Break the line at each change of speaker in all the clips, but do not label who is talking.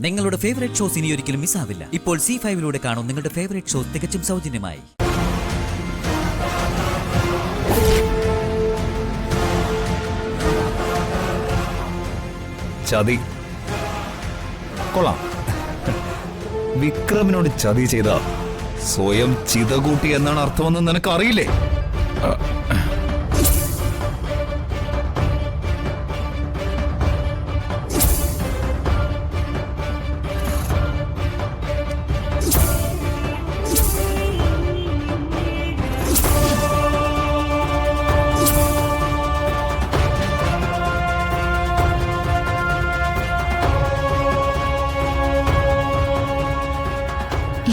നിങ്ങളുടെ favourite shows ഇനി ഒരിക്കലും മിസ്സാവില്ല. ഇപ്പോൾ C5-ലൂടെ കാണും നിങ്ങളുടെ ഫേവറേറ്റ് ഷോസ് തികച്ചും സൗജന്യമായി.
ചതി കൊള്ളാം. വിക്രമിനോട് ചതി ചെയ്ത സ്വയം ചിതകൂട്ടി എന്നാണ് അർത്ഥമെന്ന് നിനക്ക് അറിയില്ലേ?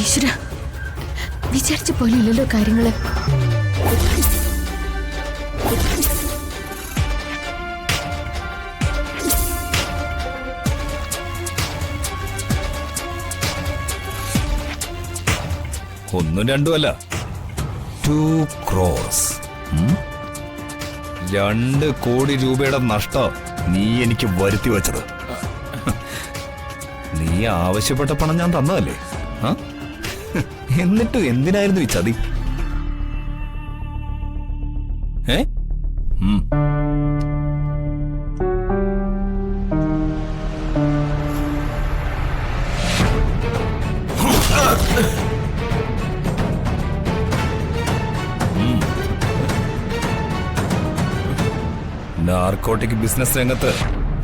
ഈശ്വര, വിചാരിച്ച പോലെ ഇല്ലല്ലോ കാര്യങ്ങള്.
ഒന്നും രണ്ടുമല്ല, 2 crores. 2 കോടി രൂപയുടെ നഷ്ടം നീ എനിക്ക് വരുത്തി വെച്ചത്. നീ ആവശ്യപ്പെട്ട പണം ഞാൻ തന്നതല്ലേ? എന്നിട്ടും എന്തിനായിരുന്നു ഈ ചതി? നാർക്കോട്ടിക് ബിസിനസ് രംഗത്ത്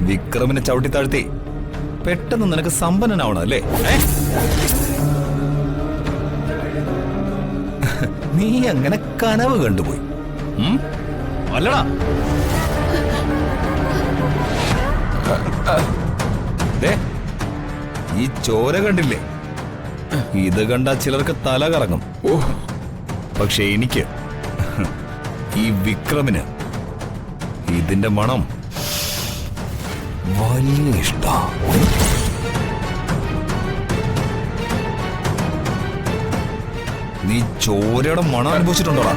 വിക്രമിനെ ചവിട്ടി താഴ്ത്തി പെട്ടെന്ന് നിനക്ക് സമ്പന്നനാവണം അല്ലേ? നീ അങ്ങനെ കനവ് കണ്ടുപോയി അല്ലടാ? ഈ ചോര കണ്ടില്ലേ? ഇത് കണ്ടാ ചിലർക്ക് തല കറങ്ങും. പക്ഷെ എനിക്ക്, ഈ വിക്രമിന് ഇതിന്റെ മണം വലിയ ഇഷ്ടാ. നീ ചോരയുടെ മണം അനുഭവിച്ചിട്ടുണ്ടോടാ?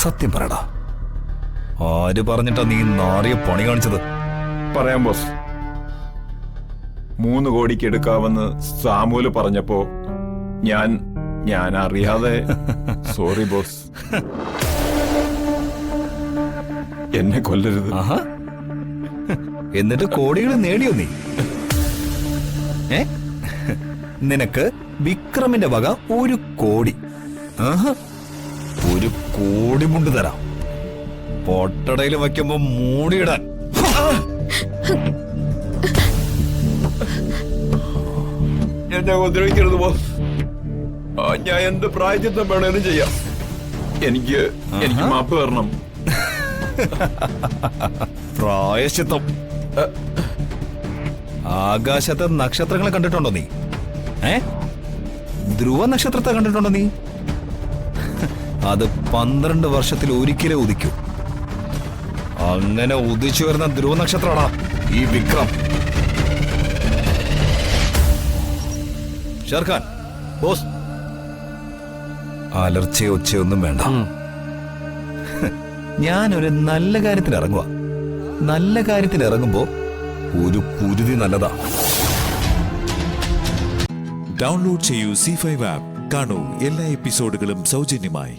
സത്യം പറയടാ, ആര് പറഞ്ഞിട്ടാ നീ നാറിയ പണി കാണിച്ചത്?
പറയാം ബോസ്. 3 കോടിക്ക് എടുക്കാമെന്ന് സാമൂല് പറഞ്ഞപ്പോ ഞാൻ അറിയാതെ. സോറി ബോസ്, എന്നെ കൊല്ലരുത്.
എന്നിട്ട് കോടികൾ നേടിയോ നീ? നിനക്ക് വിക്രമിന്റെ വക 1 കോടി. 1 കോടി മുണ്ട് തരാം, പൊട്ടടയിൽ വയ്ക്കുമ്പോ മൂടിയിടാൻ.
എന്നെ ഉപദ്രവിക്കരുത് ബോസ്. ഞാൻ എന്ത് പ്രായച്ചിത്തം വേണേലും ചെയ്യാം. എനിക്ക് മാപ്പ് തരണം.
പ്രായശ്ചിത്തം? ആകാശത്തെ നക്ഷത്രങ്ങളെ കണ്ടിട്ടുണ്ടോ നീ? ധ്രുവ നക്ഷത്രത്തെ കണ്ടിട്ടുണ്ടോ നീ? അത് 12 വർഷത്തിൽ ഒരിക്കലേ ഉദിക്കൂ. അങ്ങനെ ഉദിച്ചു വരുന്ന ധ്രുവ നക്ഷത്രമാടാ ഈ വിക്രം. ഷർഖാൻ ബോസ്, അലർച്ചയോ ഒച്ചയൊന്നും വേണ്ട. ഞാനൊരു നല്ല കാര്യത്തിൽ ഇറങ്ങുക. നല്ല കാര്യത്തിൽ ഇറങ്ങുമ്പോ ഒരു കുരുതി നല്ലതാ.
ഡൗൺലോഡ് ചെയ്യൂ C5 ആപ്പ്. കാണൂ എല്ലാ എപ്പിസോഡുകളും സൗജന്യമായി.